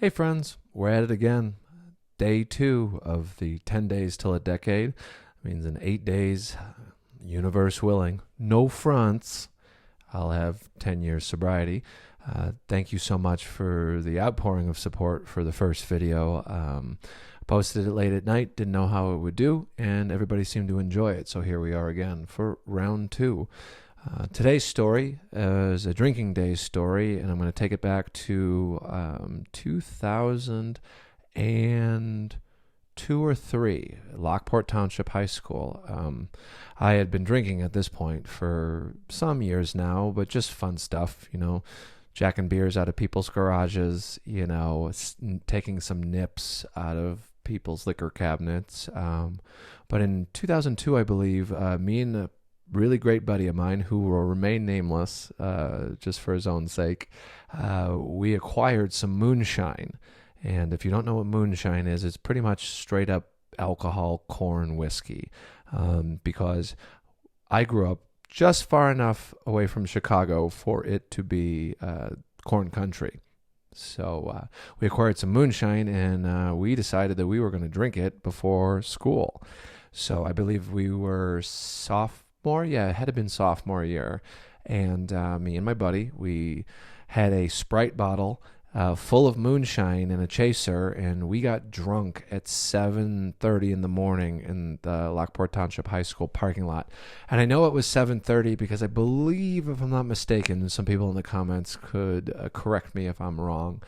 Hey friends, we're at it again. Day 2 of the 10 days till a decade. Means in 8 days, universe willing, no fronts, I'll have 10 years sobriety. Thank you so much for the outpouring of support for the first video. Posted it late at night, didn't know how it would do, and everybody seemed to enjoy it. So here we are again for round 2. Today's story is a drinking days story, and I'm going to take it back to 2002 or 3, Lockport Township High School. I had been drinking at this point for some years now, but just fun stuff, jacking beers out of people's garages, taking some nips out of people's liquor cabinets. But in 2002, I believe, me and a really great buddy of mine who will remain nameless just for his own sake, we acquired some moonshine. And if you don't know what moonshine is, it's pretty much straight up alcohol corn whiskey, because I grew up just far enough away from Chicago for it to be corn country. So we acquired some moonshine, and we decided that we were going to drink it before school. So I believe we were it had been sophomore year, and me and my buddy, we had a Sprite bottle full of moonshine and a chaser, and we got drunk at 7:30 in the morning in the Lockport Township High School parking lot. And I know it was 7:30 because I believe, if I'm not mistaken, some people in the comments could correct me if I'm wrong,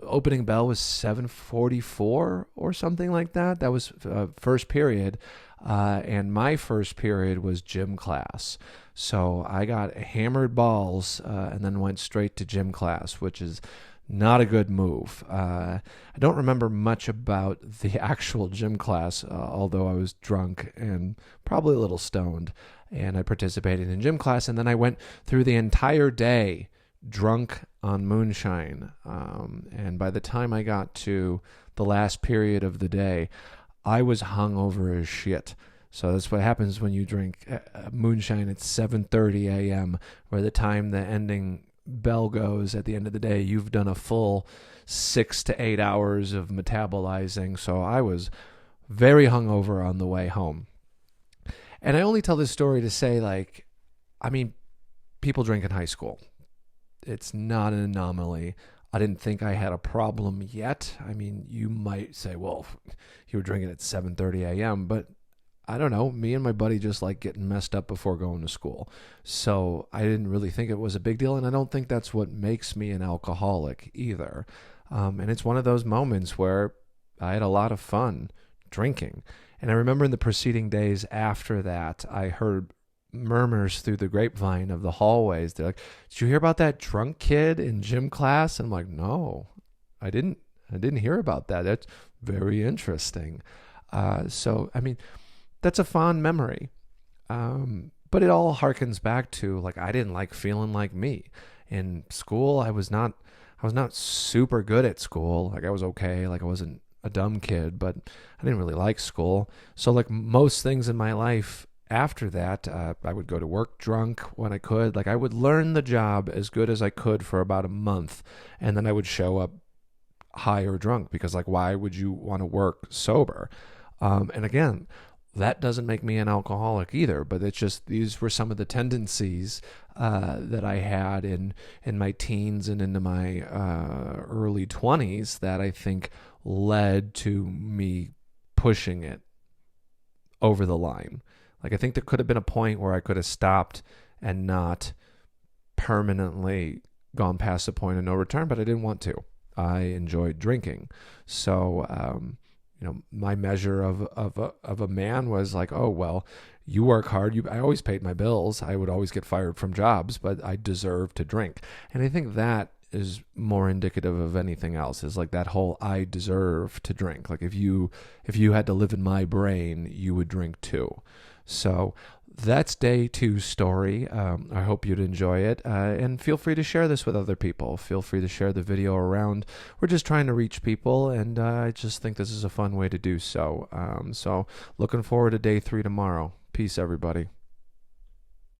opening bell was 7:44 or something like that. That was first period. And my first period was gym class. So I got hammered balls and then went straight to gym class, which is not a good move. I don't remember much about the actual gym class, although I was drunk and probably a little stoned. And I participated in gym class, and then I went through the entire day drunk on moonshine. And by the time I got to the last period of the day, I was hungover as shit. So that's what happens when you drink moonshine at 7:30 a.m., where the time the ending bell goes at the end of the day, you've done a full 6 to 8 hours of metabolizing. So I was very hungover on the way home. And I only tell this story to say, people drink in high school. It's not an anomaly. I didn't think I had a problem yet. You might say, well, you were drinking at 7:30 a.m., but I don't know. Me and my buddy just like getting messed up before going to school. So I didn't really think it was a big deal, and I don't think that's what makes me an alcoholic either. And it's one of those moments where I had a lot of fun drinking. And I remember in the preceding days after that, I heard murmurs through the grapevine of the hallways. They're like, "Did you hear about that drunk kid in gym class?" And I'm like, "No, I didn't hear about that. That's very interesting." That's a fond memory. But it all harkens back to, I didn't like feeling like me. In school, I was not super good at school. I was okay. I wasn't a dumb kid, but I didn't really like school. So most things in my life after that, I would go to work drunk when I could. I would learn the job as good as I could for about a month, and then I would show up high or drunk because, why would you want to work sober? And again, that doesn't make me an alcoholic either, but it's just these were some of the tendencies that I had in my teens and into my early 20s that I think led to me pushing it over the line. I think there could have been a point where I could have stopped and not permanently gone past the point of no return, but I didn't want to. I enjoyed drinking. So, my measure of a man was oh, well, you work hard. I always paid my bills. I would always get fired from jobs, but I deserve to drink. And I think that is more indicative of anything else, is that whole I deserve to drink. If you had to live in my brain, you would drink too. So that's day 2's story. I hope you'd enjoy it. And feel free to share this with other people. Feel free to share the video around. We're just trying to reach people, and I just think this is a fun way to do so. So looking forward to day 3 tomorrow. Peace, everybody.